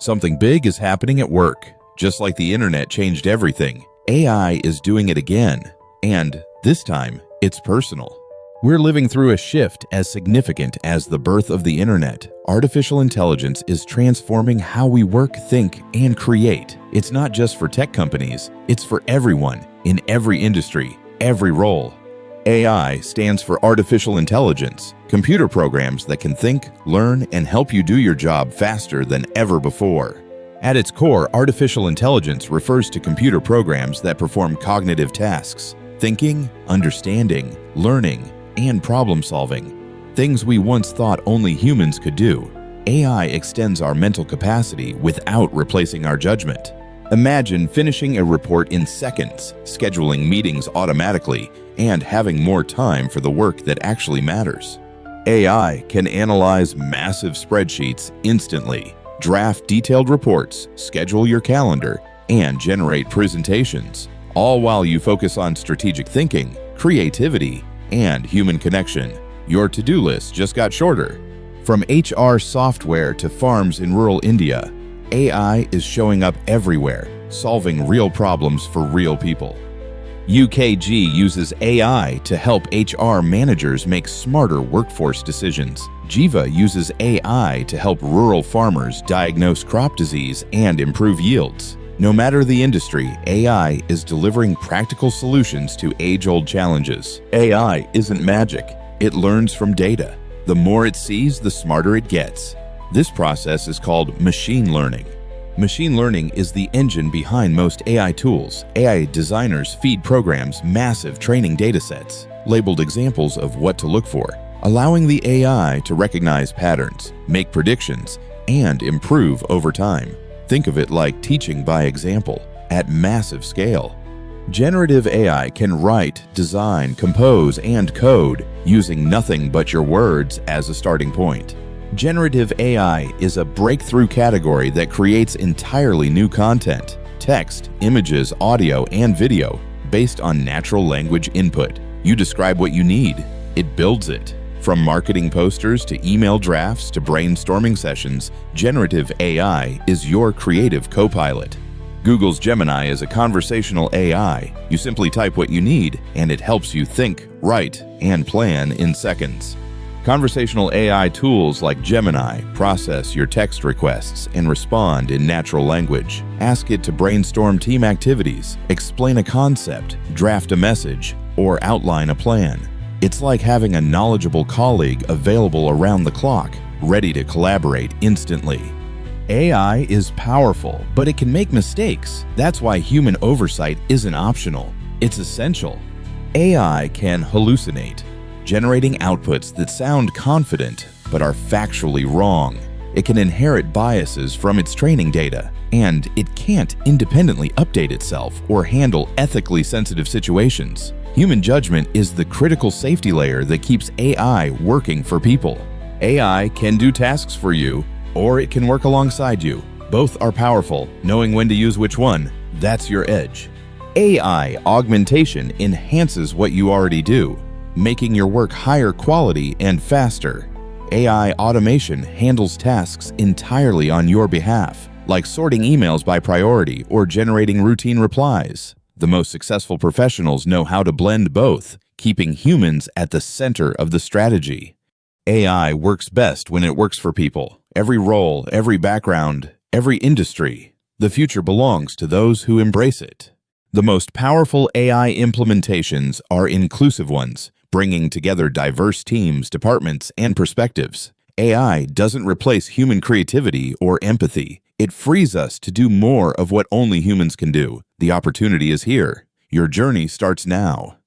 Something big is happening at work. Just like the internet changed everything, AI is doing it again. And this time, it's personal. We're living through a shift as significant as the birth of the internet. Artificial intelligence is transforming how we work, think, and create. It's not just for tech companies, it's for everyone, in every industry, every role. AI stands for artificial intelligence, computer programs that can think, learn, and help you do your job faster than ever before. At its core, artificial intelligence refers to computer programs that perform cognitive tasks, thinking, understanding, learning, and problem-solving. Things we once thought only humans could do. AI extends our mental capacity without replacing our judgment. Imagine finishing a report in seconds, scheduling meetings automatically, and having more time for the work that actually matters. AI can analyze massive spreadsheets instantly, draft detailed reports, schedule your calendar, and generate presentations, all while you focus on strategic thinking, creativity, and human connection. Your to-do list just got shorter. From HR software to farms in rural India, AI is showing up everywhere, solving real problems for real people. UKG uses AI to help HR managers make smarter workforce decisions. Jiva uses AI to help rural farmers diagnose crop disease and improve yields. No matter the industry, AI is delivering practical solutions to age-old challenges. AI isn't magic. It learns from data. The more it sees, the smarter it gets. This process is called machine learning. Machine learning is the engine behind most AI tools. AI designers feed programs massive training datasets, labeled examples of what to look for, allowing the AI to recognize patterns, make predictions, and improve over time. Think of it like teaching by example at massive scale. Generative AI can write, design, compose, and code using nothing but your words as a starting point. Generative AI is a breakthrough category that creates entirely new content, text, images, audio, and video based on natural language input. You describe what you need, it builds it. From marketing posters to email drafts to brainstorming sessions, generative AI is your creative co-pilot. Google's Gemini is a conversational AI. You simply type what you need, and it helps you think, write, and plan in seconds. Conversational AI tools like Gemini process your text requests and respond in natural language. Ask it to brainstorm team activities, explain a concept, draft a message, or outline a plan. It's like having a knowledgeable colleague available around the clock, ready to collaborate instantly. AI is powerful, but it can make mistakes. That's why human oversight isn't optional. It's essential. AI can hallucinate, generating outputs that sound confident but are factually wrong. It can inherit biases from its training data, and it can't independently update itself or handle ethically sensitive situations. Human judgment is the critical safety layer that keeps AI working for people. AI can do tasks for you, or it can work alongside you. Both are powerful. Knowing when to use which one, that's your edge. AI augmentation enhances what you already do, making your work higher quality and faster. AI automation handles tasks entirely on your behalf, like sorting emails by priority or generating routine replies. The most successful professionals know how to blend both, keeping humans at the center of the strategy. AI works best when it works for people. Every role, every background, every industry. The future belongs to those who embrace it. The most powerful AI implementations are inclusive ones, bringing together diverse teams, departments, and perspectives. AI doesn't replace human creativity or empathy. It frees us to do more of what only humans can do. The opportunity is here. Your journey starts now.